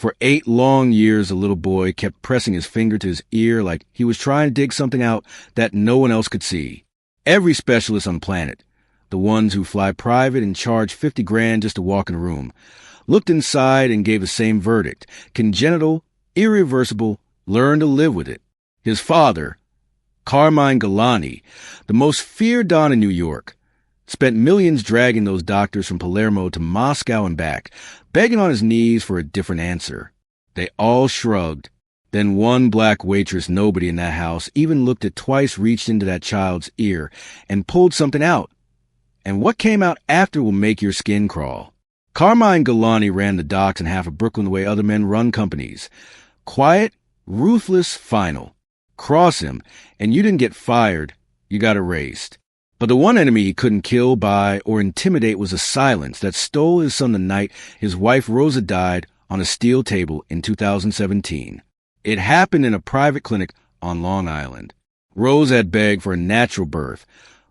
For 8 long years, the little boy kept pressing his finger to his ear like he was trying to dig something out that no one else could see. Every specialist on the planet, the ones who fly private and charge 50 grand just to walk in a room, looked inside and gave the same verdict: congenital, irreversible, learn to live with it. His father, Carmine Galani, the most feared don in New York, spent millions dragging those doctors from Palermo to Moscow and back, begging on his knees for a different answer. They all shrugged. Then one black waitress nobody in that house even looked at twice reached into that child's ear and pulled something out. And what came out after will make your skin crawl. Carmine Galani ran the docks in half of Brooklyn the way other men run companies. Quiet, ruthless, final. Cross him, and you didn't get fired, you got erased. But the one enemy he couldn't kill, buy, or intimidate was a silence that stole his son the night his wife Rosa died on a steel table in 2017. It happened in a private clinic on Long Island. Rosa had begged for a natural birth,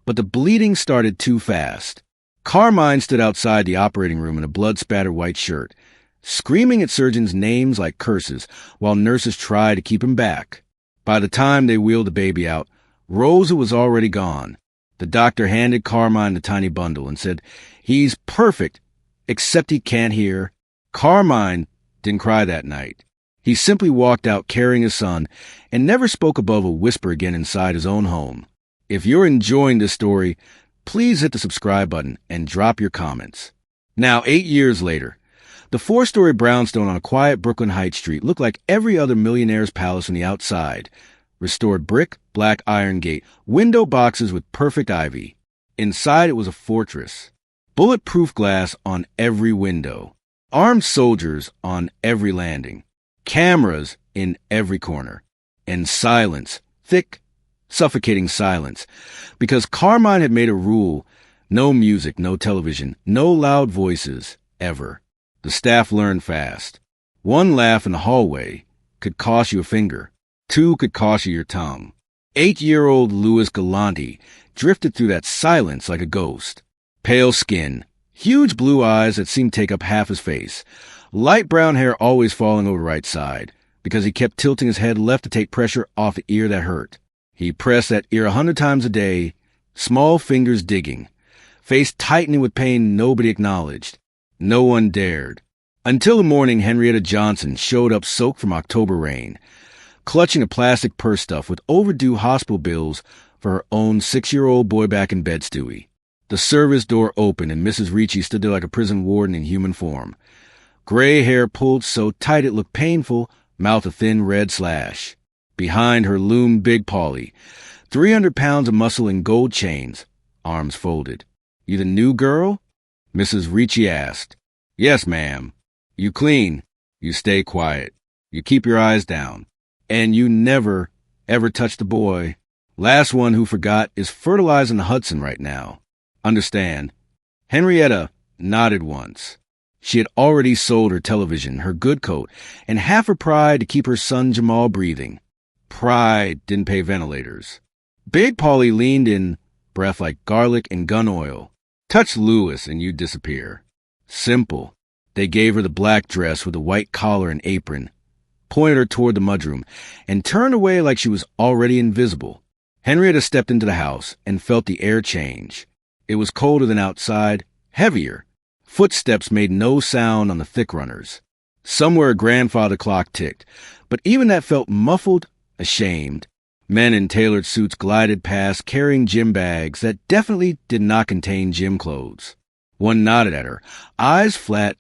but the bleeding started too fast. Carmine stood outside the operating room in a blood-spattered white shirt, screaming at surgeons' names like curses while nurses tried to keep him back. By the time they wheeled the baby out, Rosa was already gone. The doctor handed Carmine the tiny bundle and said, "He's perfect, except he can't hear." Carmine didn't cry that night. He simply walked out carrying his son and never spoke above a whisper again inside his own home. If you're enjoying this story, please hit the subscribe button and drop your comments. Now, 8 years later, the 4-story brownstone on a quiet Brooklyn Heights street looked like every other millionaire's palace from the outside. Restored brick, black iron gate, window boxes with perfect ivy. Inside it was a fortress. Bulletproof glass on every window. Armed soldiers on every landing. Cameras in every corner. And silence. Thick, suffocating silence. Because Carmine had made a rule: no music, no television, no loud voices, ever. The staff learned fast. 1 laugh in the hallway could cost you a finger. 2 could cost you your tongue. 8-year-old Louis Galante drifted through that silence like a ghost. Pale skin, huge blue eyes that seemed to take up half his face, light brown hair always falling over the right side, because he kept tilting his head left to take pressure off the ear that hurt. He pressed that ear 100 times a day, small fingers digging, face tightening with pain nobody acknowledged. No one dared. Until the morning Henrietta Johnson showed up soaked from October rain, clutching a plastic purse stuffed with overdue hospital bills for her own 6-year-old boy back in bed, Stewie. The service door opened and Mrs. Ricci stood there like a prison warden in human form. Gray hair pulled so tight it looked painful, mouth a thin red slash. Behind her loomed Big Paulie, 300 pounds of muscle in gold chains, arms folded. "You the new girl?" Mrs. Ricci asked. "Yes, ma'am." "You clean. You stay quiet. You keep your eyes down. And you never, ever touch the boy. Last one who forgot is fertilizing the Hudson right now. Understand?" Henrietta nodded once. She had already sold her television, her good coat, and half her pride to keep her son Jamal breathing. Pride didn't pay ventilators. Big Paulie leaned in, breath like garlic and gun oil. "Touch Louis and you disappear." Simple. They gave her the black dress with the white collar and apron, pointed her toward the mudroom, and turned away like she was already invisible. Henrietta stepped into the house and felt the air change. It was colder than outside, heavier. Footsteps made no sound on the thick runners. Somewhere a grandfather clock ticked, but even that felt muffled, ashamed. Men in tailored suits glided past carrying gym bags that definitely did not contain gym clothes. One nodded at her, eyes flat,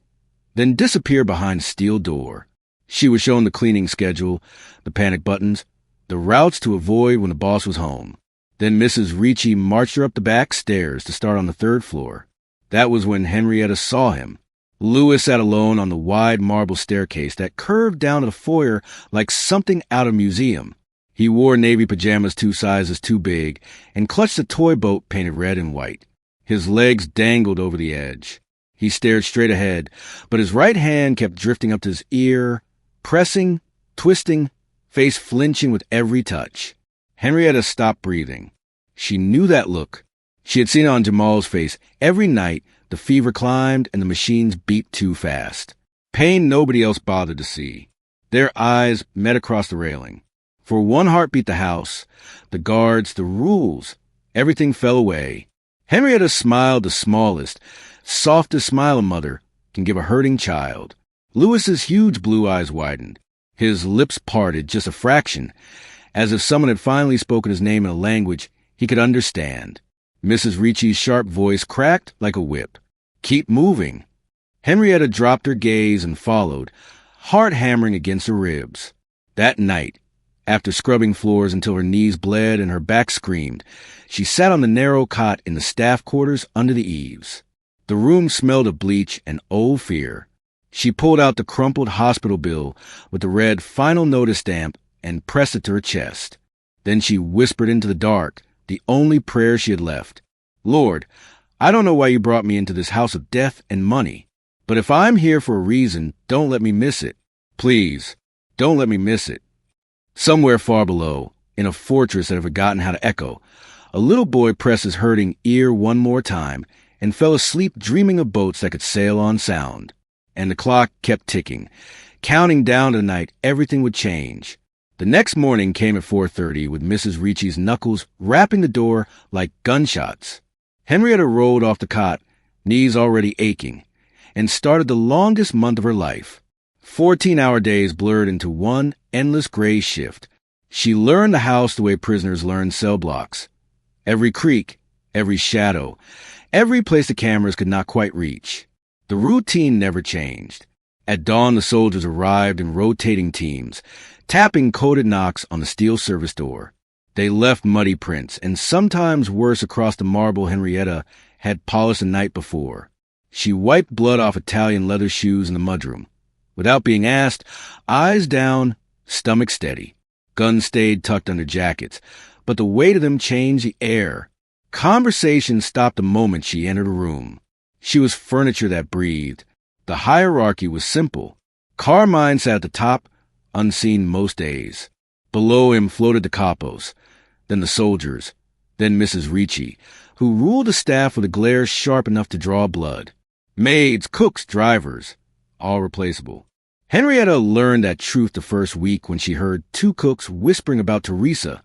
then disappeared behind a steel door. She was shown the cleaning schedule, the panic buttons, the routes to avoid when the boss was home. Then Mrs. Ricci marched her up the back stairs to start on the 3rd floor. That was when Henrietta saw him. Louis sat alone on the wide marble staircase that curved down to the foyer like something out of a museum. He wore navy pajamas 2 sizes too big and clutched a toy boat painted red and white. His legs dangled over the edge. He stared straight ahead, but his right hand kept drifting up to his ear, pressing, twisting, face flinching with every touch. Henrietta stopped breathing. She knew that look. She had seen it on Jamal's face. Every night, the fever climbed and the machines beeped too fast. Pain nobody else bothered to see. Their eyes met across the railing. For one heart beat the house, the guards, the rules. Everything fell away. Henrietta smiled the smallest, softest smile a mother can give a hurting child. Louis's huge blue eyes widened. His lips parted just a fraction, as if someone had finally spoken his name in a language he could understand. Mrs. Ricci's sharp voice cracked like a whip. "Keep moving." Henrietta dropped her gaze and followed, heart hammering against her ribs. That night, after scrubbing floors until her knees bled and her back screamed, she sat on the narrow cot in the staff quarters under the eaves. The room smelled of bleach and old fear. She pulled out the crumpled hospital bill with the red final notice stamp and pressed it to her chest. Then she whispered into the dark, the only prayer she had left. "Lord, I don't know why you brought me into this house of death and money, but if I'm here for a reason, don't let me miss it. Please, don't let me miss it." Somewhere far below, in a fortress that had forgotten how to echo, a little boy pressed his hurting ear one more time and fell asleep dreaming of boats that could sail on sound. And the clock kept ticking, counting down to the night everything would change. The next morning came at 4:30 with Mrs. Ricci's knuckles rapping the door like gunshots. Henrietta rolled off the cot, knees already aching, and started the longest month of her life. 14-hour days blurred into one endless gray shift. She learned the house the way prisoners learn cell blocks. Every creak, every shadow, every place the cameras could not quite reach. The routine never changed. At dawn, the soldiers arrived in rotating teams, tapping coded knocks on the steel service door. They left muddy prints, and sometimes worse across the marble Henrietta had polished the night before. She wiped blood off Italian leather shoes in the mudroom. Without being asked, eyes down, stomach steady. Guns stayed tucked under jackets, but the weight of them changed the air. Conversation stopped the moment she entered a room. She was furniture that breathed. The hierarchy was simple. Carmine sat at the top, unseen most days. Below him floated the capos, then the soldiers, then Mrs. Ricci, who ruled the staff with a glare sharp enough to draw blood. Maids, cooks, drivers, all replaceable. Henrietta learned that truth the first week when she heard two cooks whispering about Teresa,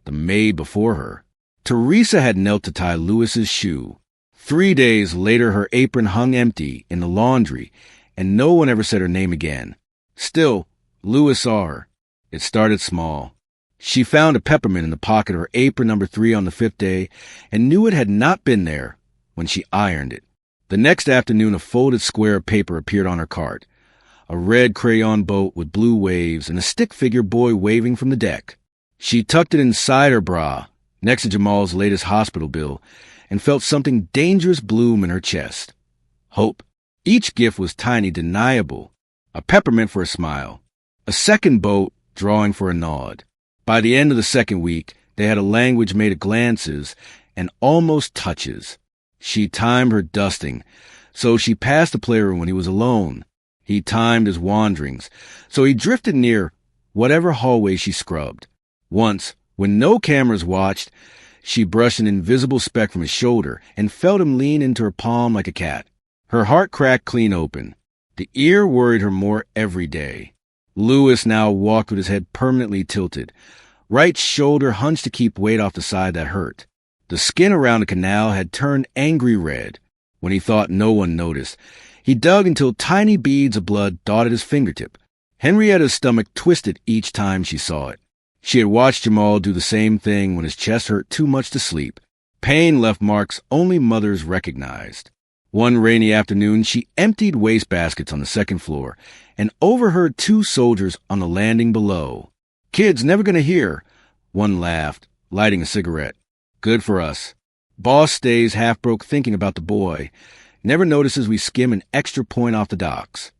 the maid before her. Teresa had knelt to tie Louis's shoe. 3 days later, her apron hung empty in the laundry, and no one ever said her name again. Still, Louis saw her. It started small. She found a peppermint in the pocket of her apron number 3 on the 5th day and knew it had not been there when she ironed it. The next afternoon, a folded square of paper appeared on her cart. A red crayon boat with blue waves and a stick figure boy waving from the deck. She tucked it inside her bra, next to Jamal's latest hospital bill, and felt something dangerous bloom in her chest. Hope. Each gift was tiny, deniable. A peppermint for a smile. A second boat drawing for a nod. By the end of the second week, they had a language made of glances and almost touches. She timed her dusting, so she passed the playroom when he was alone. He timed his wanderings, so he drifted near whatever hallway she scrubbed. Once, when no cameras watched, she brushed an invisible speck from his shoulder and felt him lean into her palm like a cat. Her heart cracked clean open. The ear worried her more every day. Louis now walked with his head permanently tilted, right shoulder hunched to keep weight off the side that hurt. The skin around the canal had turned angry red. When he thought no one noticed, he dug until tiny beads of blood dotted his fingertip. Henrietta's stomach twisted each time she saw it. She had watched Jamal do the same thing when his chest hurt too much to sleep. Pain left marks only mothers recognized. One rainy afternoon, she emptied wastebaskets on the second floor and overheard 2 soldiers on the landing below. "Kid's never gonna hear," one laughed, lighting a cigarette. "Good for us. Boss stays half broke thinking about the boy. Never notices we skim an extra point off the docks."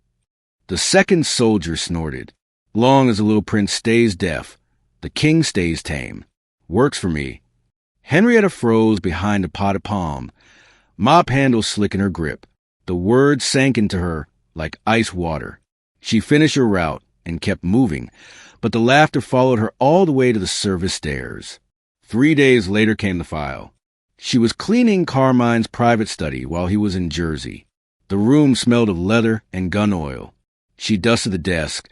The second soldier snorted. "Long as the little prince stays deaf, the king stays tame. Works for me." Henrietta froze behind a potted palm, mop handle slick in her grip. The words sank into her like ice water. She finished her route and kept moving, but the laughter followed her all the way to the service stairs. 3 days later came the file. She was cleaning Carmine's private study while he was in Jersey. The room smelled of leather and gun oil. She dusted the desk,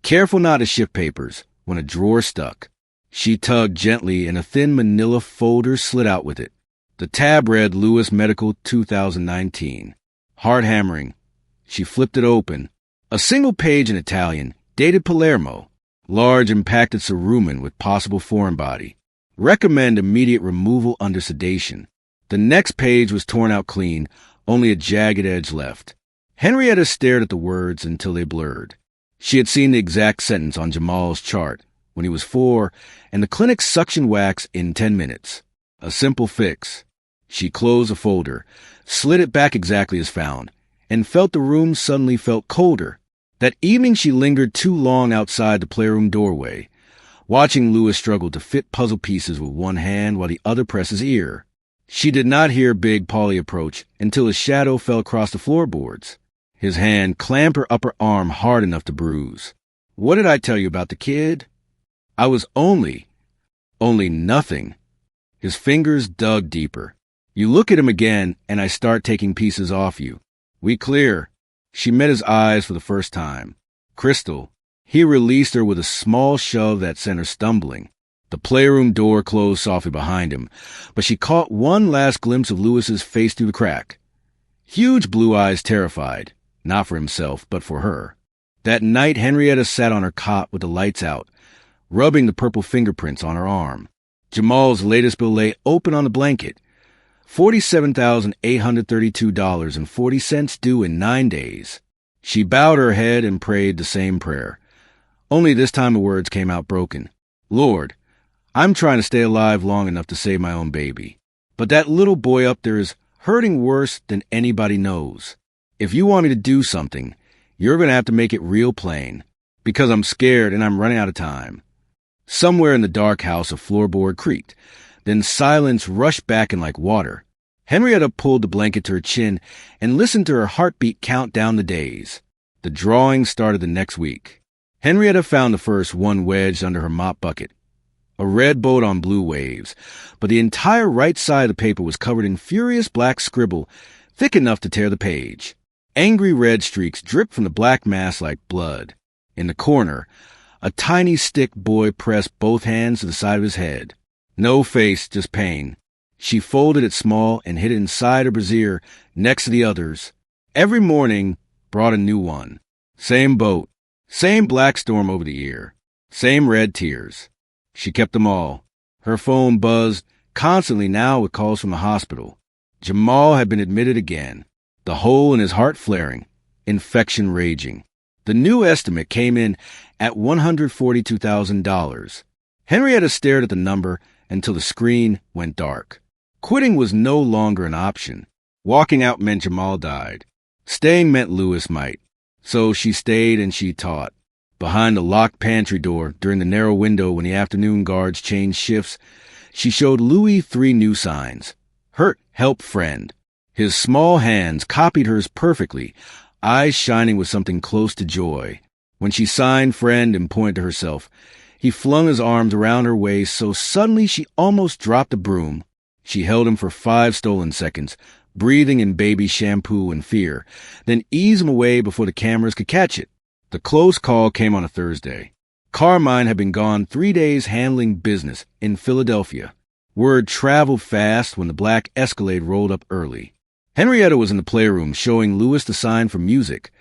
careful not to shift papers, when a drawer stuck. She tugged gently and a thin manila folder slid out with it. The tab read Lewis Medical 2019. Hard hammering. She flipped it open. A single page in Italian, dated Palermo. Large impacted cerumen with possible foreign body. Recommend immediate removal under sedation. The next page was torn out clean, only a jagged edge left. Henrietta stared at the words until they blurred. She had seen the exact sentence on Jamal's chart when he was 4, and the clinic suction wax in 10 minutes. A simple fix. She closed the folder, slid it back exactly as found, and felt the room suddenly felt colder. That evening she lingered too long outside the playroom doorway, watching Lewis struggle to fit puzzle pieces with one hand while the other pressed his ear. She did not hear Big Polly approach until his shadow fell across the floorboards. His hand clamped her upper arm hard enough to bruise. What did I tell you about the kid? I was only nothing. His fingers dug deeper. You look at him again, and I start taking pieces off you. We clear. She met his eyes for the first time. Crystal. He released her with a small shove that sent her stumbling. The playroom door closed softly behind him, but she caught one last glimpse of Lewis's face through the crack. Huge blue eyes terrified, not for himself, but for her. That night, Henrietta sat on her cot with the lights out, rubbing the purple fingerprints on her arm. Jamal's latest bill lay open on the blanket. $47,832.40 due in 9 days. She bowed her head and prayed the same prayer. Only this time the words came out broken. Lord, I'm trying to stay alive long enough to save my own baby. But that little boy up there is hurting worse than anybody knows. If you want me to do something, you're going to have to make it real plain, because I'm scared and I'm running out of time. Somewhere in the dark house, a floorboard creaked. Then silence rushed back in like water. Henrietta pulled the blanket to her chin and listened to her heartbeat count down the days. The drawing started the next week. Henrietta found the first one wedged under her mop bucket. A red boat on blue waves, but the entire right side of the paper was covered in furious black scribble, thick enough to tear the page. Angry red streaks dripped from the black mass like blood. In the corner, a tiny stick boy pressed both hands to the side of his head. No face, just pain. She folded it small and hid it inside her brassiere next to the others. Every morning brought a new one. Same boat, same black storm over the ear, same red tears. She kept them all. Her phone buzzed constantly now with calls from the hospital. Jamal had been admitted again. The hole in his heart flaring, infection raging. The new estimate came in at $142,000. Henrietta stared at the number until the screen went dark. Quitting was no longer an option. Walking out meant Jamal died. Staying meant Lewis might. So she stayed and she taught. Behind the locked pantry door, during the narrow window when the afternoon guards changed shifts, she showed Louis 3 new signs. Hurt, help, friend. His small hands copied hers perfectly, eyes shining with something close to joy. When she signed friend and pointed to herself, he flung his arms around her waist so suddenly she almost dropped the broom. She held him for 5 stolen seconds, breathing in baby shampoo and fear, then eased him away before the cameras could catch it. The close call came on a Thursday. Carmine had been gone 3 days handling business in Philadelphia. Word traveled fast when the black Escalade rolled up early. Henrietta was in the playroom showing Lewis the sign for music,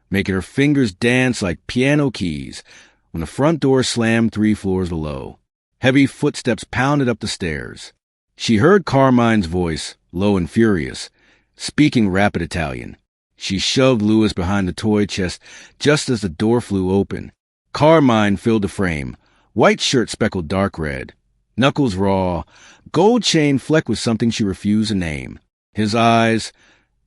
making her fingers dance like piano keys when the front door slammed 3 floors below. Heavy footsteps pounded up the stairs. She heard Carmine's voice, low and furious, speaking rapid Italian. She shoved Lewis behind the toy chest just as the door flew open. Carmine filled the frame, white shirt speckled dark red, knuckles raw, gold chain flecked with something she refused to name. His eyes,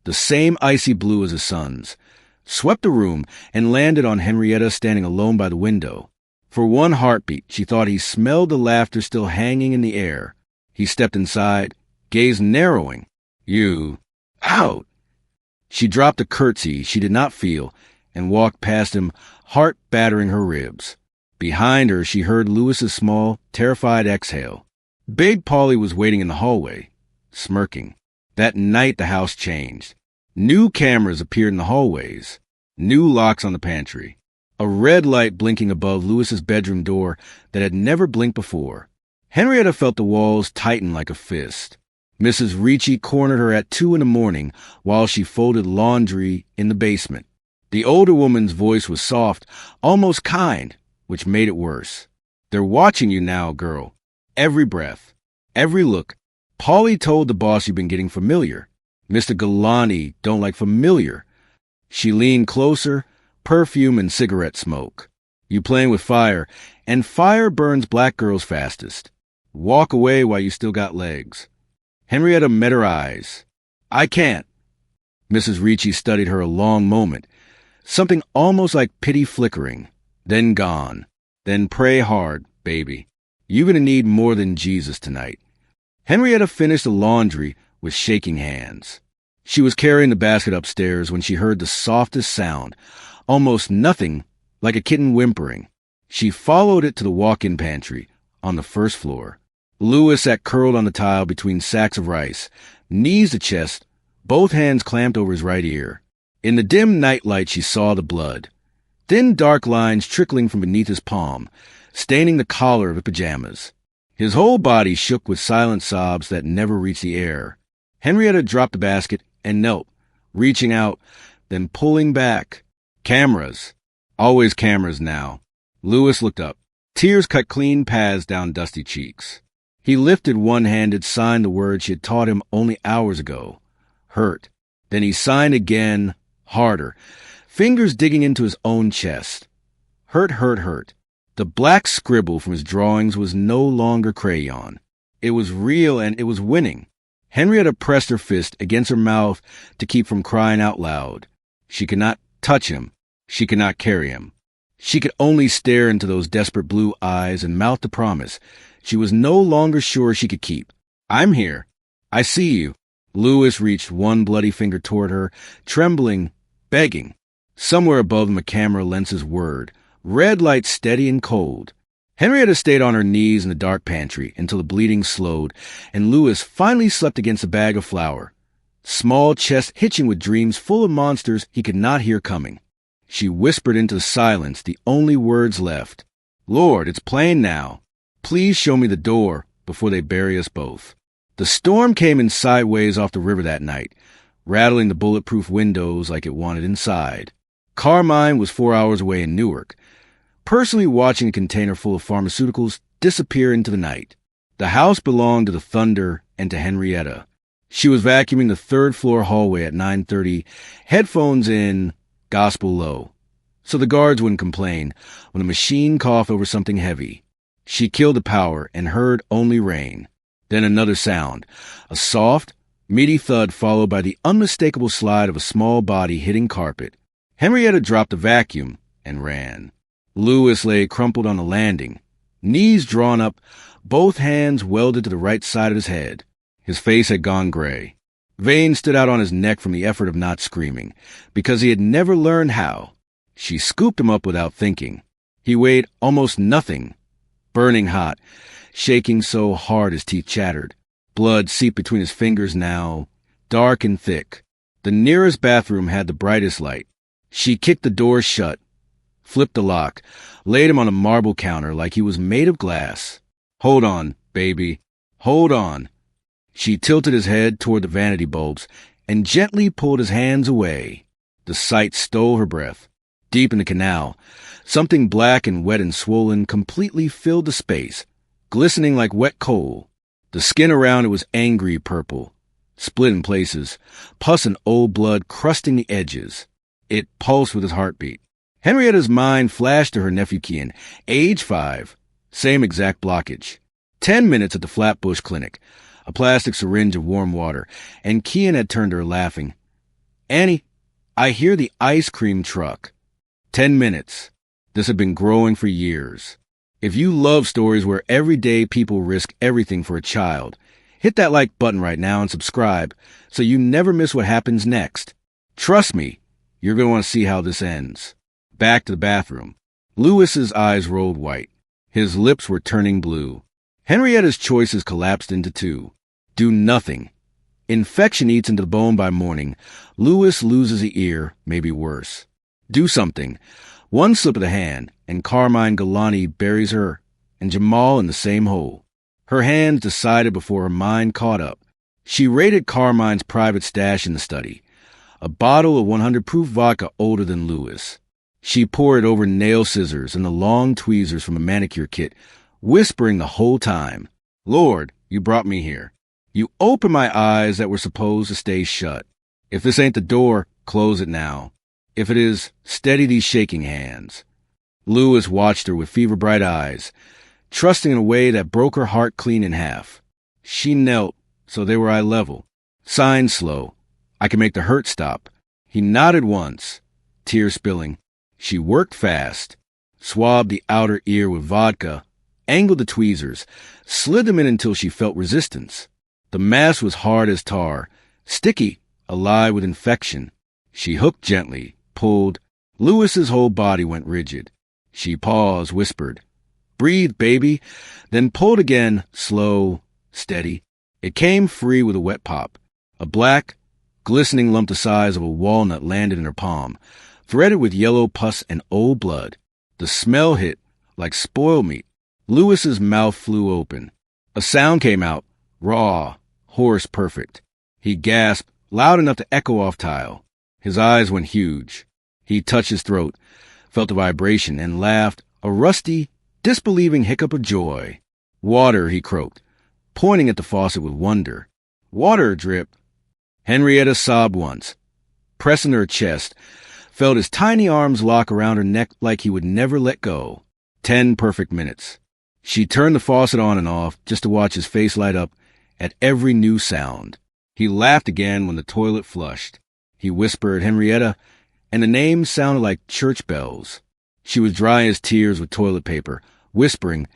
the same icy blue as his son's, swept the room and landed on Henrietta standing alone by the window. For one heartbeat, she thought he smelled the laughter still hanging in the air. He stepped inside, gaze narrowing. You, out! She dropped a curtsy she did not feel and walked past him, heart battering her ribs. Behind her, she heard Lewis's small, terrified exhale. Big Polly was waiting in the hallway, smirking. That night, the house changed. New cameras appeared in the hallways. New locks on the pantry. A red light blinking above Louis's bedroom door that had never blinked before. Henrietta felt the walls tighten like a fist. Mrs. Ricci cornered her at 2 a.m. while she folded laundry in the basement. The older woman's voice was soft, almost kind, which made it worse. They're watching you now, girl. Every breath, every look. Paulie told the boss you've been getting familiar. Mr. Galani don't like familiar. She leaned closer, perfume and cigarette smoke. You playing with fire, and fire burns black girls fastest. Walk away while you still got legs. Henrietta met her eyes. I can't. Mrs. Ricci studied her a long moment. Something almost like pity flickering. Then gone. Then pray hard, baby. You're going to need more than Jesus tonight. Henrietta finished the laundry with shaking hands. She was carrying the basket upstairs when she heard the softest sound, almost nothing like a kitten whimpering. She followed it to the walk-in pantry on the first floor. Louis sat curled on the tile between sacks of rice, knees to chest, both hands clamped over his right ear. In the dim nightlight she saw the blood. Thin dark lines trickling from beneath his palm, staining the collar of his pajamas. His whole body shook with silent sobs that never reached the air. Henrietta dropped the basket and knelt, reaching out, then pulling back. Cameras. Always cameras now. Louis looked up. Tears cut clean paths down dusty cheeks. He lifted one-handed, signed the word she had taught him only hours ago. Hurt. Then he signed again, harder, fingers digging into his own chest. Hurt, hurt, hurt. The black scribble from his drawings was no longer crayon. It was real and it was winning. Henrietta pressed her fist against her mouth to keep from crying out loud. She could not touch him. She could not carry him. She could only stare into those desperate blue eyes and mouth the promise she was no longer sure she could keep. I'm here. I see you. Louis reached one bloody finger toward her, trembling, begging. Somewhere above him a camera lenses whirred, red light steady and cold. Henrietta stayed on her knees in the dark pantry until the bleeding slowed, and Louis finally slept against a bag of flour, small chest hitching with dreams full of monsters he could not hear coming. She whispered into the silence the only words left. Lord, it's plain now. Please show me the door before they bury us both. The storm came in sideways off the river that night, rattling the bulletproof windows like it wanted inside. Carmine was 4 hours away in Newark, personally watching a container full of pharmaceuticals disappear into the night. The house belonged to the Thunder and to Henrietta. She was vacuuming the third-floor hallway at 9:30, headphones in, gospel low, so the guards wouldn't complain when the machine coughed over something heavy. She killed the power and heard only rain. Then another sound, a soft, meaty thud followed by the unmistakable slide of a small body hitting carpet. Henrietta dropped the vacuum and ran. Louis lay crumpled on the landing, knees drawn up, both hands welded to the right side of his head. His face had gone gray. Veins stood out on his neck from the effort of not screaming, because he had never learned how. She scooped him up without thinking. He weighed almost nothing, burning hot, shaking so hard his teeth chattered. Blood seeped between his fingers now, dark and thick. The nearest bathroom had the brightest light. She kicked the door shut, flipped the lock, laid him on a marble counter like he was made of glass. Hold on, baby. Hold on. She tilted his head toward the vanity bulbs and gently pulled his hands away. The sight stole her breath. Deep in the canal, something black and wet and swollen completely filled the space, glistening like wet coal. The skin around it was angry purple, split in places, pus and old blood crusting the edges. It pulsed with his heartbeat. Henrietta's mind flashed to her nephew Kian, age 5, same exact blockage. 10 minutes at the Flatbush Clinic, a plastic syringe of warm water, and Kian had turned to her laughing. Annie, I hear the ice cream truck. 10 minutes. This had been growing for years. If you love stories where everyday people risk everything for a child, hit that like button right now and subscribe so you never miss what happens next. Trust me, you're going to want to see how this ends. Back to the bathroom. Louis's eyes rolled white. His lips were turning blue. Henrietta's choices collapsed into two. Do nothing. Infection eats into the bone by morning. Louis loses an ear, maybe worse. Do something. One slip of the hand, and Carmine Galani buries her, and Jamal in the same hole. Her hands decided before her mind caught up. She raided Carmine's private stash in the study, a bottle of 100 proof vodka older than Lewis. She poured it over nail scissors and the long tweezers from a manicure kit, whispering the whole time, "Lord, you brought me here. You opened my eyes that were supposed to stay shut. If this ain't the door, close it now. If it is, steady these shaking hands." Lewis watched her with fever-bright eyes, trusting in a way that broke her heart clean in half. She knelt, so they were eye level. Signed slow. "I can make the hurt stop." He nodded once, tears spilling. She worked fast, swabbed the outer ear with vodka, angled the tweezers, slid them in until she felt resistance. The mask was hard as tar, sticky, alive with infection. She hooked gently, pulled. Lewis's whole body went rigid. She paused, whispered, "Breathe, baby," then pulled again, slow, steady. It came free with a wet pop. A black, glistening lump the size of a walnut landed in her palm, threaded with yellow pus and old blood. The smell hit, like spoiled meat. Lewis's mouth flew open. A sound came out, raw, hoarse, perfect. He gasped, loud enough to echo off tile. His eyes went huge. He touched his throat, felt the vibration, and laughed, a rusty, disbelieving hiccup of joy. "Water," he croaked, pointing at the faucet with wonder. "Water drip." Henrietta sobbed once, pressing her chest, felt his tiny arms lock around her neck like he would never let go. 10 perfect minutes. She turned the faucet on and off just to watch his face light up at every new sound. He laughed again when the toilet flushed. He whispered, "Henrietta," and the name sounded like church bells. She was drying his tears with toilet paper, whispering,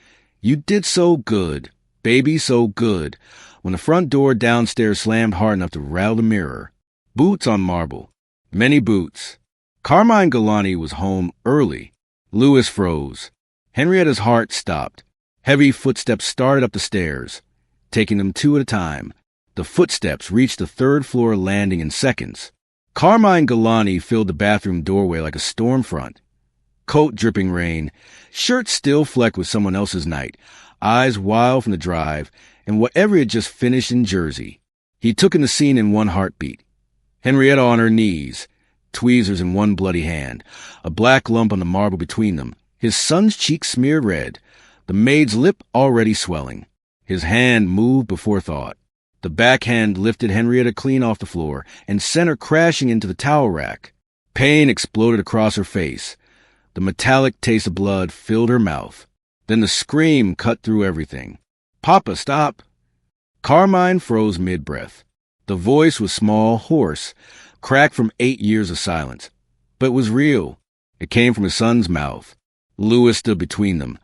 "You did so good, baby, so good," when the front door downstairs slammed hard enough to rattle the mirror. Boots on marble. Many boots. Carmine Galani was home early. Lewis froze. Henrietta's heart stopped. Heavy footsteps started up the stairs, taking them 2 at a time. The footsteps reached the 3rd-floor landing in seconds. Carmine Galani filled the bathroom doorway like a storm front. Coat dripping rain, shirt still flecked with someone else's night, eyes wild from the drive, and whatever he had just finished in Jersey. He took in the scene in one heartbeat. Henrietta on her knees, tweezers in one bloody hand, a black lump on the marble between them, his son's cheek smeared red, the maid's lip already swelling. His hand moved before thought. The backhand lifted Henrietta clean off the floor and sent her crashing into the towel rack. Pain exploded across her face. The metallic taste of blood filled her mouth. Then the scream cut through everything. "Papa, stop!" Carmine froze mid-breath. The voice was small, hoarse, cracked from 8 years of silence. But it was real. It came from his son's mouth. Lewis stood between them,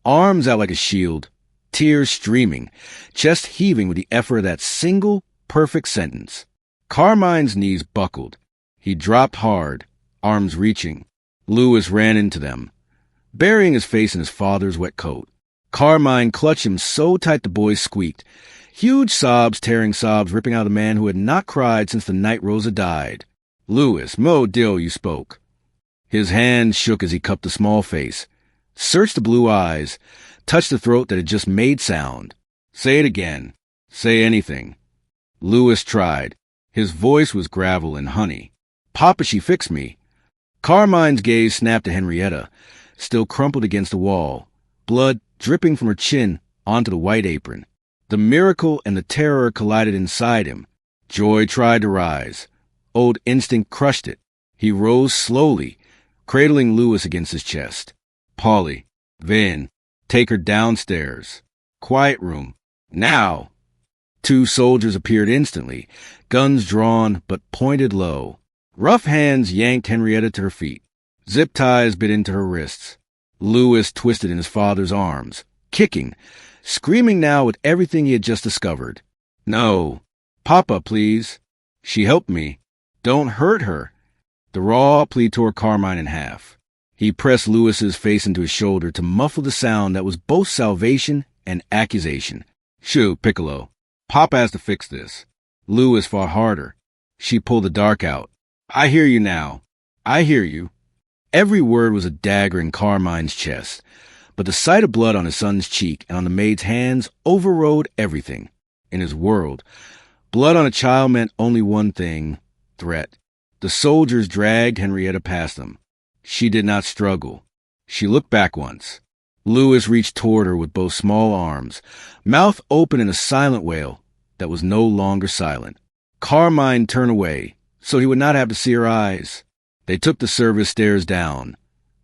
arms out like a shield, tears streaming, chest heaving with the effort of that single, perfect sentence. Carmine's knees buckled. He dropped hard, arms reaching. Lewis ran into them, burying his face in his father's wet coat. Carmine clutched him so tight the boy squeaked, huge sobs, tearing sobs, ripping out a man who had not cried since the night Rosa died. "Lewis, Mo Dill, you spoke." His hand shook as he cupped the small face, searched the blue eyes, touched the throat that had just made sound. "Say it again. Say anything." Lewis tried. His voice was gravel and honey. "Papa, she fixed me." Carmine's gaze snapped to Henrietta, still crumpled against the wall, blood dripping from her chin onto the white apron. The miracle and the terror collided inside him. Joy tried to rise. Old instinct crushed it. He rose slowly, cradling Lewis against his chest. "Polly, Vin, take her downstairs. Quiet room. Now!" 2 soldiers appeared instantly, guns drawn but pointed low. Rough hands yanked Henrietta to her feet. Zip ties bit into her wrists. Lewis twisted in his father's arms, kicking, screaming now with everything he had just discovered. "No. Papa, please. She helped me. Don't hurt her." The raw plea tore Carmine in half. He pressed Lewis's face into his shoulder to muffle the sound that was both salvation and accusation. "Shoo, Piccolo. Papa has to fix this." Lewis fought harder. She pulled the dark out. "I hear you now. I hear you. Every word was a dagger in Carmine's chest, but the sight of blood on his son's cheek and on the maid's hands overrode everything. In his world, blood on a child meant only one thing: threat. The soldiers dragged Henrietta past them. She did not struggle. She looked back once. Louis reached toward her with both small arms, mouth open in a silent wail that was no longer silent. Carmine turned away, so he would not have to see her eyes. They took the service stairs down,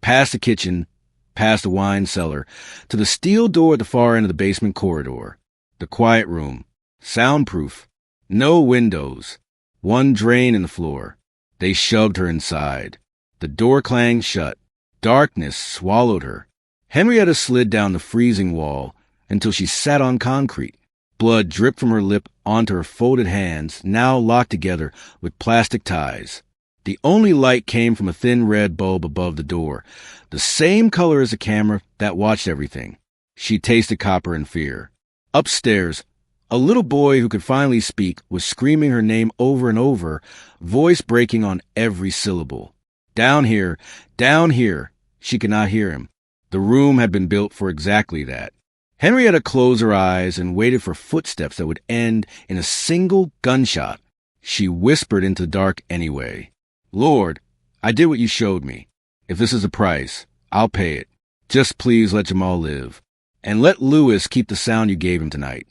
past the kitchen, past the wine cellar, to the steel door at the far end of the basement corridor. The quiet room, soundproof, no windows, one drain in the floor. They shoved her inside. The door clanged shut. Darkness swallowed her. Henrietta slid down the freezing wall until she sat on concrete. Blood dripped from her lip onto her folded hands, now locked together with plastic ties. The only light came from a thin red bulb above the door, the same color as the camera that watched everything. She tasted copper and fear. Upstairs, a little boy who could finally speak was screaming her name over and over, voice breaking on every syllable. Down here, down here. She could not hear him. The room had been built for exactly that. Henrietta closed her eyes and waited for footsteps that would end in a single gunshot. She whispered into the dark anyway. Lord, I did what you showed me. If this is the price, I'll pay it. Just please let Jamal live. And let Louis keep the sound you gave him tonight.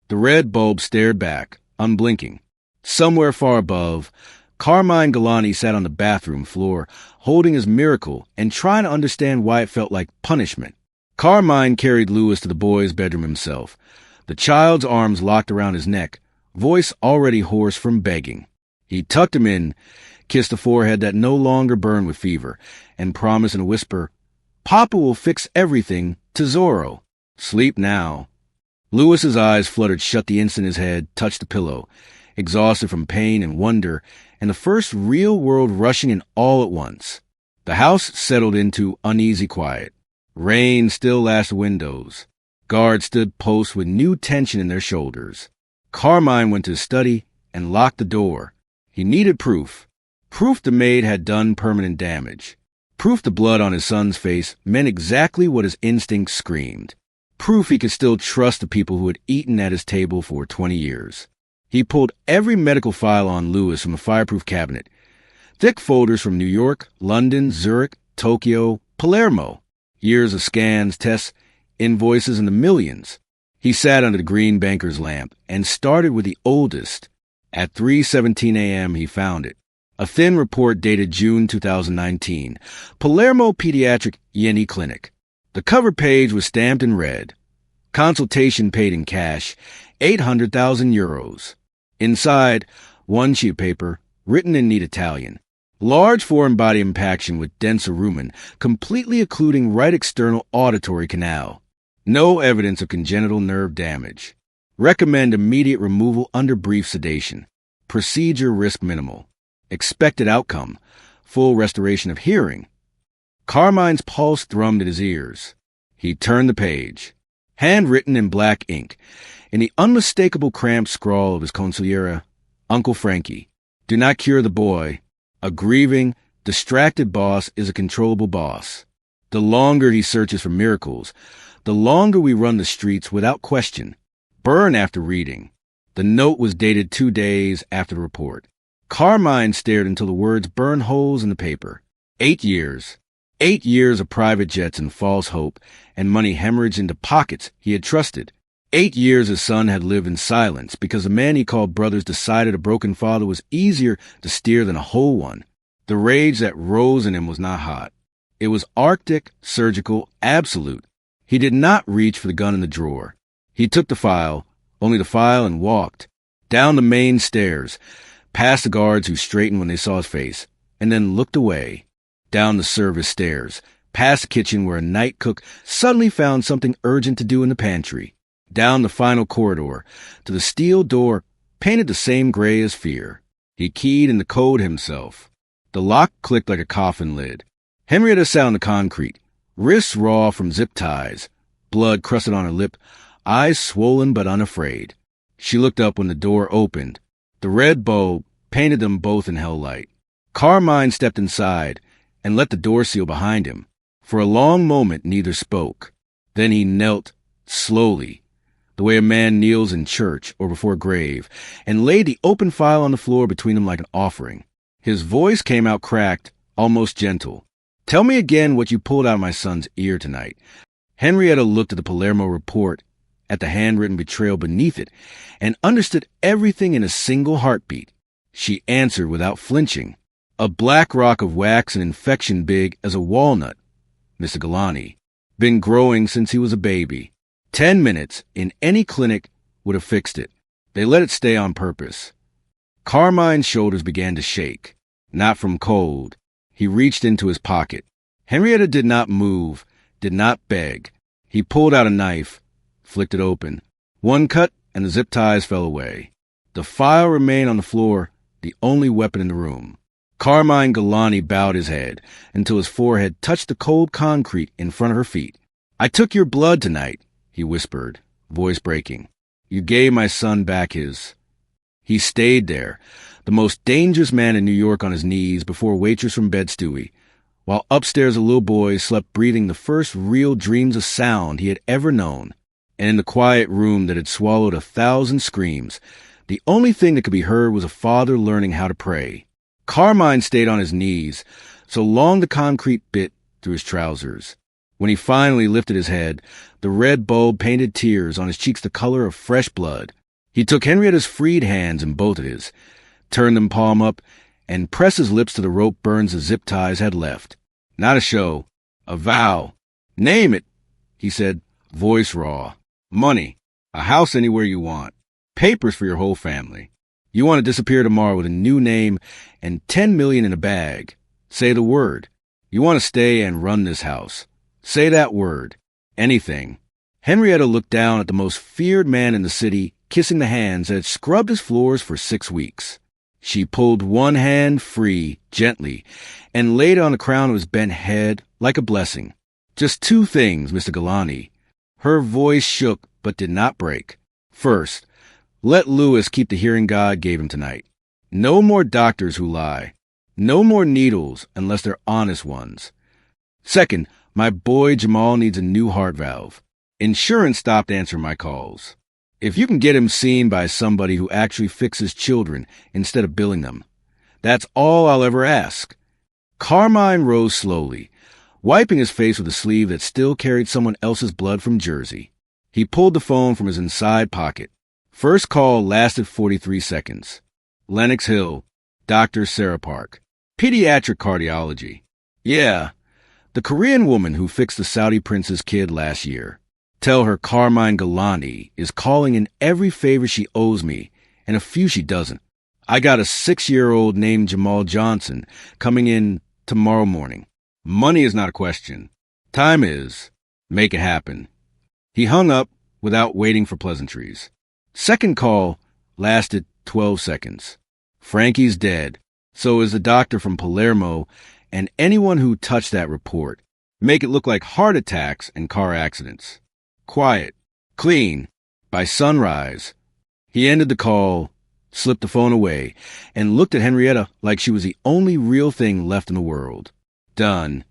The red bulb stared back, unblinking. Somewhere far above, Carmine Galani sat on the bathroom floor, holding his miracle and trying to understand why it felt like punishment. Carmine carried Louis to the boy's bedroom himself, the child's arms locked around his neck, voice already hoarse from begging. He tucked him in, kissed the forehead that no longer burned with fever, and promised in a whisper, Papa will fix everything, Tesoro. Sleep now. Louis's eyes fluttered shut the instant his head touched the pillow, exhausted from pain and wonder, and the first real world rushing in all at once. The house settled into uneasy quiet. Rain still lashed the windows. Guards stood post with new tension in their shoulders. Carmine went to his study and locked the door. He needed proof. Proof the maid had done permanent damage. Proof the blood on his son's face meant exactly what his instincts screamed. Proof he could still trust the people who had eaten at his table for 20 years. He pulled every medical file on Louis from a fireproof cabinet. Thick folders from New York, London, Zurich, Tokyo, Palermo. Years of scans, tests, invoices in the millions. He sat under the green banker's lamp and started with the oldest. At 3:17 a.m. he found it. A thin report dated June 2019. Palermo Pediatric Yeni Clinic. The cover page was stamped in red. Consultation paid in cash, 800,000 euros. Inside, one sheet of paper, written in neat Italian. Large foreign body impaction with denser rumen, completely occluding right external auditory canal. No evidence of congenital nerve damage. Recommend immediate removal under brief sedation. Procedure risk minimal. Expected outcome, full restoration of hearing. Carmine's pulse thrummed at his ears. He turned the page. Handwritten in black ink, in the unmistakable cramped scrawl of his consigliere, Uncle Frankie. Do not cure the boy. A grieving, distracted boss is a controllable boss. The longer he searches for miracles, the longer we run the streets without question. Burn after reading. The note was dated 2 days after the report. Carmine stared until the words burned holes in the paper. 8 years. 8 years of private jets and false hope, and money hemorrhaged into pockets he had trusted. 8 years his son had lived in silence because the man he called brothers decided a broken father was easier to steer than a whole one. The rage that rose in him was not hot. It was arctic, surgical, absolute. He did not reach for the gun in the drawer. He took the file, only the file, and walked. Down the main stairs, past the guards who straightened when they saw his face, and then looked away. Down the service stairs, past the kitchen where a night cook suddenly found something urgent to do in the pantry. Down the final corridor, to the steel door painted the same gray as fear. He keyed in the code himself. The lock clicked like a coffin lid. Henrietta sat on the concrete, wrists raw from zip ties, blood crusted on her lip, eyes swollen but unafraid. She looked up when the door opened. The red bulb painted them both in hell light. Carmine stepped inside, and let the door seal behind him. For a long moment, neither spoke. Then he knelt slowly, the way a man kneels in church or before a grave, and laid the open file on the floor between them like an offering. His voice came out cracked, almost gentle. "Tell me again what you pulled out of my son's ear tonight." Henrietta looked at the Palermo report, at the handwritten betrayal beneath it, and understood everything in a single heartbeat. She answered without flinching. "A black rock of wax and infection big as a walnut, Mr. Galani. Been growing since he was a baby. 10 minutes in any clinic would have fixed it. They let it stay on purpose." Carmine's shoulders began to shake, not from cold. He reached into his pocket. Henrietta did not move, did not beg. He pulled out a knife, flicked it open. One cut, and the zip ties fell away. The file remained on the floor, the only weapon in the room. Carmine Galani bowed his head until his forehead touched the cold concrete in front of her feet. "I took your blood tonight," he whispered, voice breaking. "You gave my son back his—" He stayed there, the most dangerous man in New York on his knees before a waitress from Bed-Stuy, while upstairs a little boy slept breathing the first real dreams of sound he had ever known. And in the quiet room that had swallowed 1,000 screams, the only thing that could be heard was a father learning how to pray. Carmine stayed on his knees, so long the concrete bit through his trousers. When he finally lifted his head, the red bulb painted tears on his cheeks the color of fresh blood. He took Henrietta's freed hands in both of his, turned them palm up, and pressed his lips to the rope burns the zip ties had left. "Not a show. A vow. Name it," he said, voice raw. "Money. A house anywhere you want. Papers for your whole family. You want to disappear tomorrow with a new name and 10 million in a bag. Say the word. You want to stay and run this house. Say that word. Anything." Henrietta looked down at the most feared man in the city, kissing the hands that had scrubbed his floors for 6 weeks. She pulled one hand free, gently, and laid it on the crown of his bent head like a blessing. "Just 2 things, Mr. Galani." Her voice shook but did not break. "First, let Louis keep the hearing God gave him tonight. No more doctors who lie. No more needles unless they're honest ones. Second, my boy Jamal needs a new heart valve. Insurance stopped answering my calls. If you can get him seen by somebody who actually fixes children instead of billing them, that's all I'll ever ask." Carmine rose slowly, wiping his face with a sleeve that still carried someone else's blood from Jersey. He pulled the phone from his inside pocket. First call lasted 43 seconds. Lenox Hill, Dr. Sarah Park. Pediatric cardiology. "Yeah, the Korean woman who fixed the Saudi prince's kid last year. Tell her Carmine Galani is calling in every favor she owes me, and a few she doesn't. I got a 6-year-old named Jamal Johnson coming in tomorrow morning. Money is not a question. Time is. Make it happen." He hung up without waiting for pleasantries. Second call lasted 12 seconds. "Frankie's dead. So is the doctor from Palermo and anyone who touched that report. Make it look like heart attacks and car accidents. Quiet. Clean. By sunrise." He ended the call, slipped the phone away, and looked at Henrietta like she was the only real thing left in the world. Done.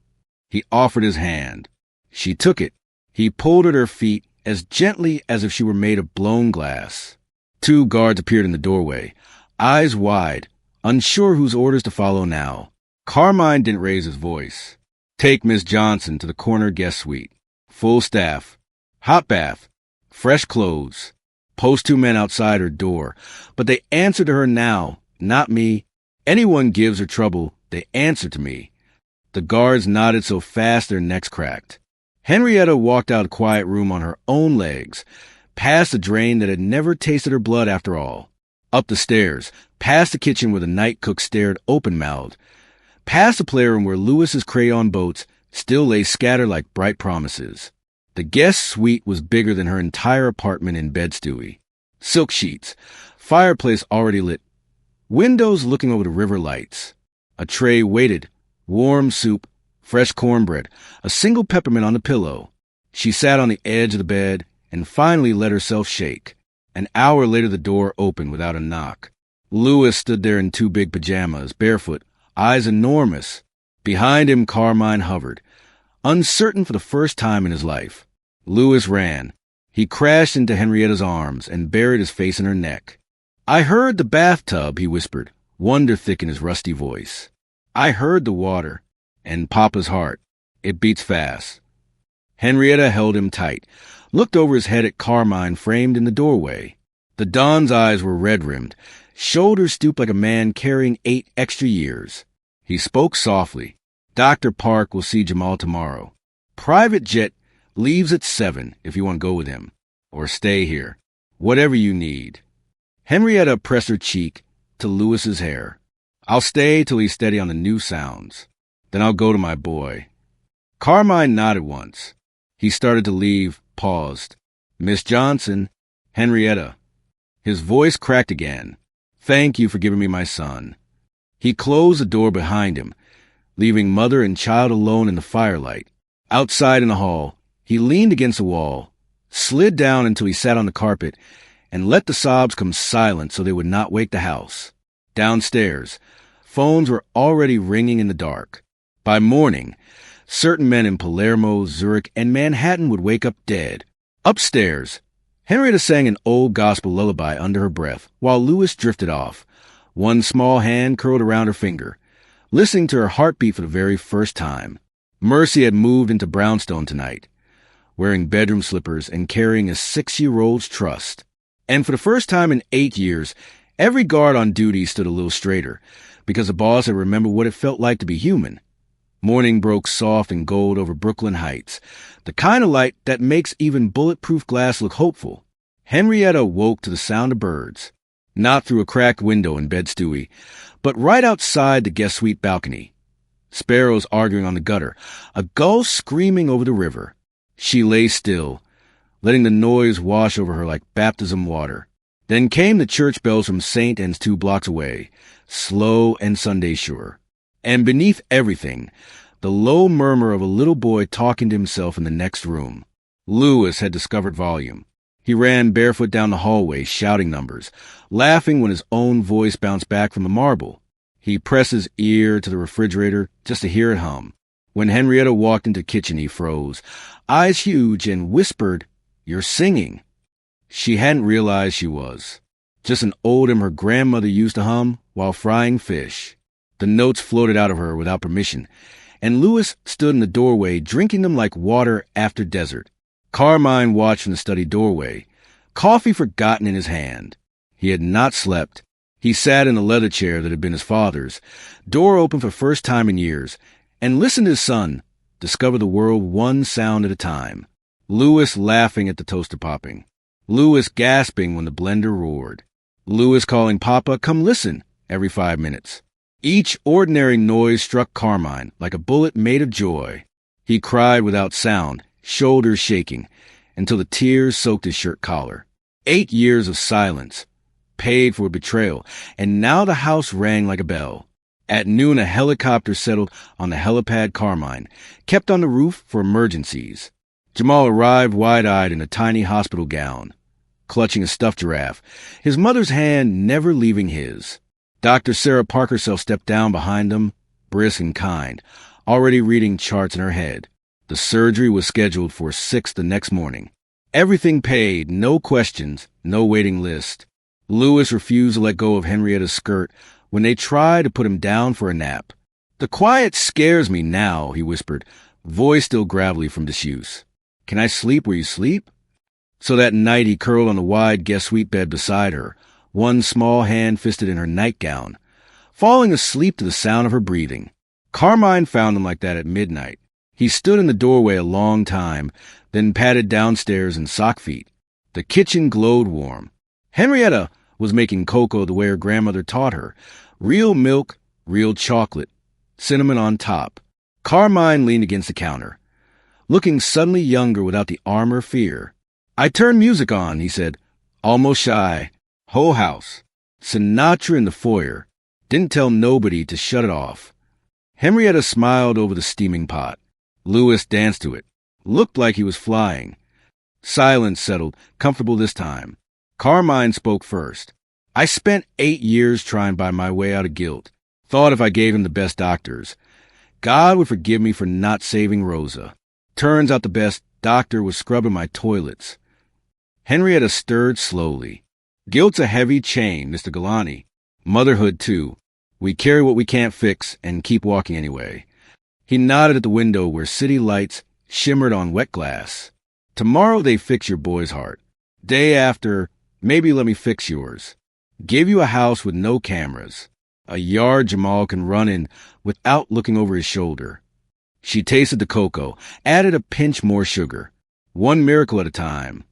He offered his hand. She took it. He pulled at her feet as gently as if she were made of blown glass. 2 guards appeared in the doorway, eyes wide, unsure whose orders to follow now. Carmine didn't raise his voice. "Take Miss Johnson to the corner guest suite. Full staff. Hot bath. Fresh clothes. Post 2 men outside her door. But they answer to her now, not me. Anyone gives her trouble, they answer to me." The guards nodded so fast their necks cracked. Henrietta walked out of the quiet room on her own legs, past the drain that had never tasted her blood after all. Up the stairs, past the kitchen where the night cook stared open-mouthed, past the playroom where Louis's crayon boats still lay scattered like bright promises. The guest suite was bigger than her entire apartment in Bed-Stuy. Silk sheets, fireplace already lit, windows looking over the river lights. A tray waited, warm soup, fresh cornbread, a single peppermint on the pillow. She sat on the edge of the bed and finally let herself shake. An hour later the door opened without a knock. Louis stood there in 2 big pajamas, barefoot, eyes enormous. Behind him, Carmine hovered, uncertain for the first time in his life. Louis ran. He crashed into Henrietta's arms and buried his face in her neck. "I heard the bathtub," he whispered, wonder thick in his rusty voice. "I heard the water. And Papa's heart. It beats fast." Henrietta held him tight, looked over his head at Carmine framed in the doorway. The Don's eyes were red-rimmed, shoulders stooped like a man carrying 8 extra years. He spoke softly. "Dr. Park will see Jamal tomorrow. Private jet leaves at 7 if you want to go with him. Or stay here. Whatever you need." Henrietta pressed her cheek to Louis's hair. "I'll stay till he's steady on the new sounds. Then I'll go to my boy." Carmine nodded once. He started to leave, paused. "Miss Johnson, Henrietta." His voice cracked again. "Thank you for giving me my son." He closed the door behind him, leaving mother and child alone in the firelight. Outside in the hall, he leaned against the wall, slid down until he sat on the carpet, and let the sobs come silent so they would not wake the house. Downstairs, phones were already ringing in the dark. By morning, certain men in Palermo, Zurich, and Manhattan would wake up dead. Upstairs, Henrietta sang an old gospel lullaby under her breath, while Louis drifted off, one small hand curled around her finger, listening to her heartbeat for the very first time. Mercy had moved into brownstone tonight, wearing bedroom slippers and carrying a 6-year-old's trust. And for the first time in 8 years, every guard on duty stood a little straighter, because the boss had remembered what it felt like to be human. Morning broke soft and gold over Brooklyn Heights, the kind of light that makes even bulletproof glass look hopeful. Henrietta woke to the sound of birds, not through a cracked window in Bed-Stuy, but right outside the guest suite balcony. Sparrows arguing on the gutter, a gull screaming over the river. She lay still, letting the noise wash over her like baptism water. Then came the church bells from St. Anne's 2 blocks away, slow and Sunday sure. And beneath everything, the low murmur of a little boy talking to himself in the next room. Louis had discovered volume. He ran barefoot down the hallway, shouting numbers, laughing when his own voice bounced back from the marble. He pressed his ear to the refrigerator just to hear it hum. When Henrietta walked into the kitchen, he froze, eyes huge, and whispered, "You're singing." She hadn't realized she was. Just an old hymn her grandmother used to hum while frying fish. The notes floated out of her without permission, and Louis stood in the doorway drinking them like water after desert. Carmine watched from the study doorway, coffee forgotten in his hand. He had not slept. He sat in the leather chair that had been his father's, door open for the first time in years, and listened to his son discover the world one sound at a time. Louis laughing at the toaster popping. Louis gasping when the blender roared. Louis calling Papa, "Come listen," every 5 minutes. Each ordinary noise struck Carmine like a bullet made of joy. He cried without sound, shoulders shaking, until the tears soaked his shirt collar. 8 years of silence, paid for betrayal, and now the house rang like a bell. At noon, a helicopter settled on the helipad Carmine, kept on the roof for emergencies. Jamal arrived wide-eyed in a tiny hospital gown, clutching a stuffed giraffe, his mother's hand never leaving his. Dr. Sarah Parker herself stepped down behind them, brisk and kind, already reading charts in her head. The surgery was scheduled for 6 the next morning. Everything paid, no questions, no waiting list. Louis refused to let go of Henrietta's skirt when they tried to put him down for a nap. "The quiet scares me now," he whispered, voice still gravelly from disuse. "Can I sleep where you sleep?" So that night he curled on the wide guest suite bed beside her, one small hand fisted in her nightgown, falling asleep to the sound of her breathing. Carmine found him like that at midnight. He stood in the doorway a long time, then padded downstairs in sock feet. The kitchen glowed warm. Henrietta was making cocoa the way her grandmother taught her. Real milk, real chocolate, cinnamon on top. Carmine leaned against the counter, looking suddenly younger without the armor fear. "I turned music on," he said, almost shy. "Whole house. Sinatra in the foyer. Didn't tell nobody to shut it off." Henrietta smiled over the steaming pot. Louis danced to it. Looked like he was flying. Silence settled, comfortable this time. Carmine spoke first. "I spent 8 years trying to buy my way out of guilt. Thought if I gave him the best doctors, God would forgive me for not saving Rosa. Turns out the best doctor was scrubbing my toilets. Henrietta stirred slowly. Guilt's a heavy chain, Mr. Galani. Motherhood, too. We carry what we can't fix and keep walking anyway. He nodded at the window where city lights shimmered on wet glass. Tomorrow they fix your boy's heart. Day after, maybe let me fix yours. Give you a house with no cameras. A yard Jamal can run in without looking over his shoulder. She tasted the cocoa, added a pinch more sugar. One miracle at a time.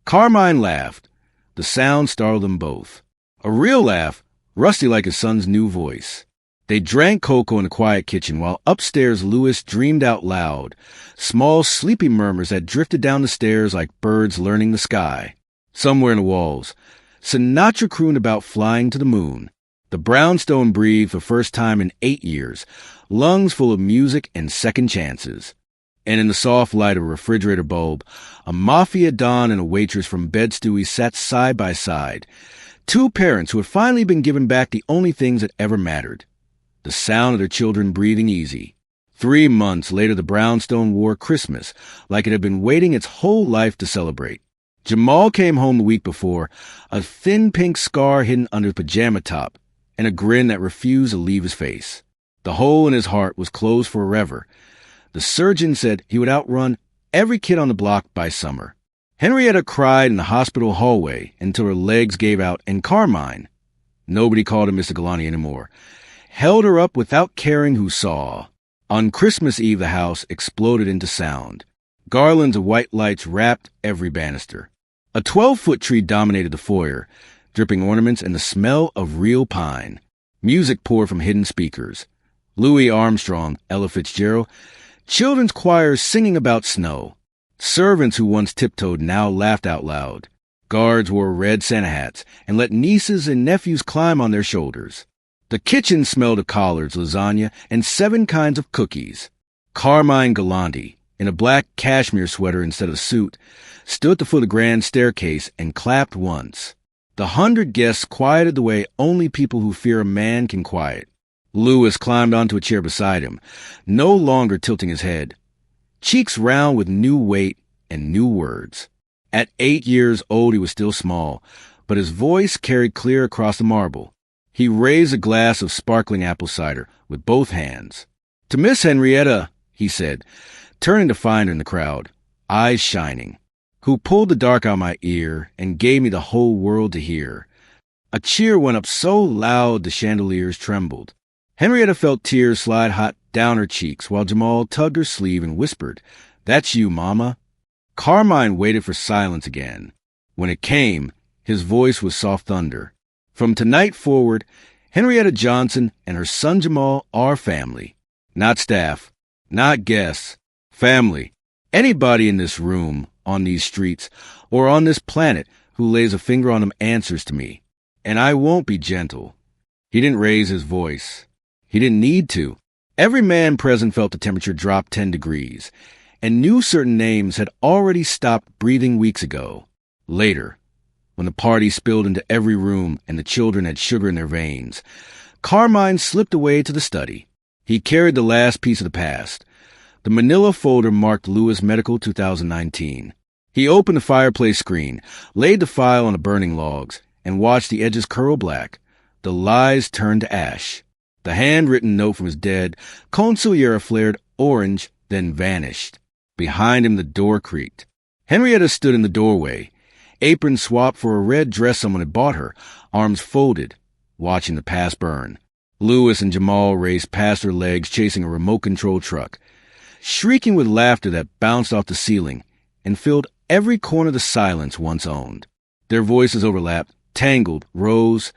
Carmine laughed. The sound startled them both. A real laugh, rusty like his son's new voice. They drank cocoa in the quiet kitchen while upstairs Louis dreamed out loud, small sleepy murmurs that drifted down the stairs like birds learning the sky. Somewhere in the walls, Sinatra crooned about flying to the moon. The brownstone breathed for the first time in 8 years, lungs full of music and second chances. And in the soft light of a refrigerator bulb, a mafia don and a waitress from Bed-Stuy sat side by side, two parents who had finally been given back the only things that ever mattered. The sound of their children breathing easy. 3 months later, the brownstone wore Christmas, like it had been waiting its whole life to celebrate. Jamal came home the week before, a thin pink scar hidden under the pajama top, and a grin that refused to leave his face. The hole in his heart was closed forever. The surgeon said he would outrun every kid on the block by summer. Henrietta cried in the hospital hallway until her legs gave out, and Carmine, nobody called him Mr. Galani anymore, held her up without caring who saw. On Christmas Eve, the house exploded into sound. Garlands of white lights wrapped every banister. A 12-foot tree dominated the foyer, dripping ornaments and the smell of real pine. Music poured from hidden speakers. Louis Armstrong, Ella Fitzgerald, children's choirs singing about snow. Servants who once tiptoed now laughed out loud. Guards wore red Santa hats and let nieces and nephews climb on their shoulders. The kitchen smelled of collards, lasagna, and 7 kinds of cookies. Carmine Galante, in a black cashmere sweater instead of suit, stood at the foot of the grand staircase and clapped once. The 100 guests quieted the way only people who fear a man can quiet. Louis climbed onto a chair beside him, no longer tilting his head. Cheeks round with new weight and new words. At 8 years old he was still small, but his voice carried clear across the marble. He raised a glass of sparkling apple cider with both hands. "To Miss Henrietta," he said, turning to find her in the crowd, eyes shining, who pulled the dark out of my ear and gave me the whole world to hear. A cheer went up so loud the chandeliers trembled. Henrietta felt tears slide hot down her cheeks while Jamal tugged her sleeve and whispered, "That's you, Mama." Carmine waited for silence again. When it came, his voice was soft thunder. "From tonight forward, Henrietta Johnson and her son Jamal are family. Not staff, not guests, family. Anybody in this room, on these streets, or on this planet who lays a finger on them answers to me. And I won't be gentle." He didn't raise his voice. He didn't need to. Every man present felt the temperature drop 10 degrees, and knew certain names had already stopped breathing weeks ago. Later, when the party spilled into every room and the children had sugar in their veins, Carmine slipped away to the study. He carried the last piece of the past. The manila folder marked Louis Medical 2019. He opened the fireplace screen, laid the file on the burning logs, and watched the edges curl black. The lies turned to ash. The handwritten note from his dead consigliere flared orange, then vanished. Behind him the door creaked. Henrietta stood in the doorway, apron swapped for a red dress someone had bought her, arms folded, watching the past burn. Louis and Jamal raced past her legs chasing a remote-controlled truck, shrieking with laughter that bounced off the ceiling and filled every corner of the silence once owned. Their voices overlapped, tangled, rose,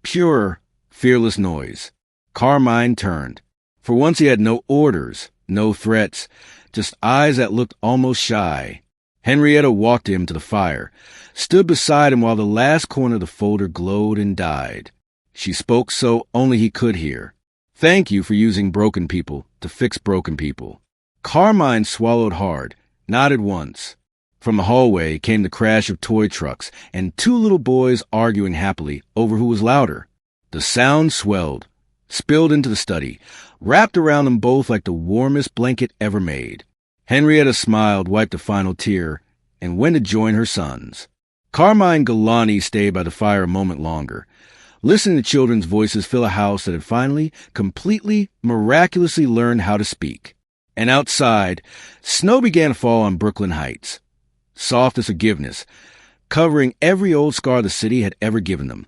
pure, fearless noise. Carmine turned. For once he had no orders, no threats, just eyes that looked almost shy. Henrietta walked him to the fire, stood beside him while the last corner of the folder glowed and died. She spoke so only he could hear. "Thank you for using broken people to fix broken people." Carmine swallowed hard, nodded once. From the hallway came the crash of toy trucks and 2 little boys arguing happily over who was louder. The sound swelled, spilled into the study, wrapped around them both like the warmest blanket ever made. Henrietta smiled, wiped a final tear, and went to join her sons. Carmine Galani stayed by the fire a moment longer, listening to children's voices fill a house that had finally, completely, miraculously learned how to speak. And outside, snow began to fall on Brooklyn Heights, soft as forgiveness, covering every old scar the city had ever given them.